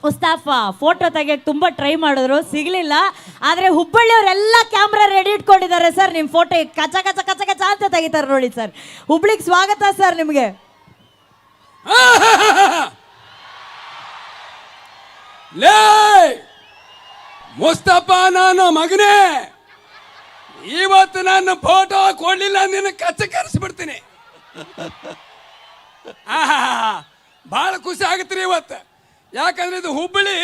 Mustafa photo ತೆಗಿಯಕ್ಕೆ ತುಂಬ try ಮಾಡಿದ್ರು, ಸಿಗಲಿಲ್ಲ. ಆದರೆ ಹುಬ್ಬಳ್ಳಿಯವರೆಲ್ಲ ಕ್ಯಾಮ್ರಾ ರೆಡಿ ಇಟ್ಕೊಂಡಿದ್ದಾರೆ ಸರ್. ನಿಮ್ಮ ಫೋಟೋ ಕಚ ಕಚ ಕಚ ಕಚ ಅಂತ ತೆಗಿತಾರೆ ನೋಡಿ ಸರ್. ಹುಬ್ಳಿಗೆ ಸ್ವಾಗತ ಸರ್ ನಿಮಗೆ. ಲೇ ಮುಸ್ತಫಾ, ನಾನು ಮಗನೇ, ಇವತ್ತು ನನ್ನ ಫೋಟೋ ಕೊಡ್ಲಿಲ್ಲ ನಿನ್ನ ಕಚ್ಚ ಕರೆಸ್ಬಿಡ್ತೀನಿ. ಬಹಳ ಖುಷಿ ಆಗುತ್ತೆ ರೀ ಇವತ್ತು. ಯಾಕಂದ್ರೆ ಇದು ಹುಬ್ಬಳ್ಳಿ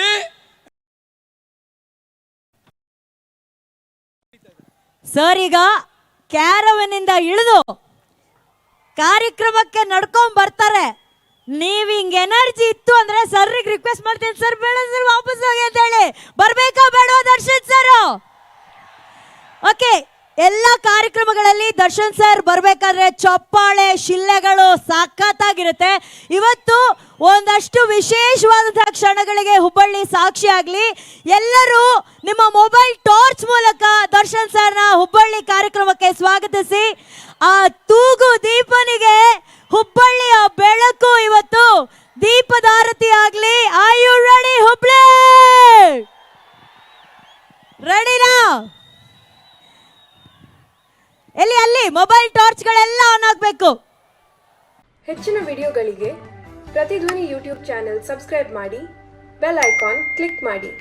ಸರ್. ಈಗ ಕ್ಯಾರವನಿಂದ ಇಳಿದು ಕಾರ್ಯಕ್ರಮಕ್ಕೆ ನಡ್ಕೊಂಡ್ ಬರ್ತಾರೆ. ನೀವ್ ಹಿಂಗ್ ಎನರ್ಜಿ ಇತ್ತು ಅಂದ್ರೆ ಸರ್ರಿಗೆ ರಿಕ್ವೆಸ್ಟ್ ಮಾಡ್ತೀನಿ, ಸರ್ ಬೇಡ ಸರ್ ವಾಪಸ್ ಹೋಗಿ ಅಂತ ಹೇಳಿ. ಬರ್ಬೇಕಾ ಬೇಡವಾ ದರ್ಶನ್ ಸರ್? ಓಕೆ, ಎಲ್ಲ ಕಾರ್ಯಕ್ರಮಗಳಲ್ಲಿ ದರ್ಶನ್ ಸರ್ ಬರ್ಬೇಕಾದ್ರೆ ಚಪ್ಪಾಳೆ ಶಿಲ್ಲೆಗಳು ಸಖತ್ತಾಗಿರುತ್ತೆ. ಇವತ್ತು ಒಂದಷ್ಟು ವಿಶೇಷವಾದಂತಹ ಕ್ಷಣಗಳಿಗೆ ಹುಬ್ಬಳ್ಳಿ ಸಾಕ್ಷಿ ಆಗ್ಲಿ. ಎಲ್ಲರೂ ನಿಮ್ಮ ಮೊಬೈಲ್ ಟಾರ್ಚ್ ಮೂಲಕ ದರ್ಶನ್ ಸರ್ನ ಹುಬ್ಬಳ್ಳಿ ಕಾರ್ಯಕ್ರಮಕ್ಕೆ ಸ್ವಾಗತಿಸಿ. ಆ ತೂಗು ದೀಪನಿಗೆ ಹುಬ್ಬಳ್ಳಿಯ ಬೆಳಕು ಇವತ್ತು ದೀಪದಾರತಿ ಆಗ್ಲಿ. Are you ready Hubballi? ರೆಡಿನಾ? ಎಲ್ಲಿ ಅಲ್ಲಿ ಮೊಬೈಲ್ ಟಾರ್ಚ್ಗಳೆಲ್ಲ ಆನ್ ಆಗಬೇಕು. ಹೆಚ್ಚಿನ ವಿಡಿಯೋಗಳಿಗೆ ಪ್ರತಿಧ್ವನಿ ಯೂಟ್ಯೂಬ್ ಚಾನೆಲ್ ಸಬ್ಸ್ಕ್ರೈಬ್ ಮಾಡಿ, ಬೆಲ್ ಐಕಾನ್ ಕ್ಲಿಕ್ ಮಾಡಿ.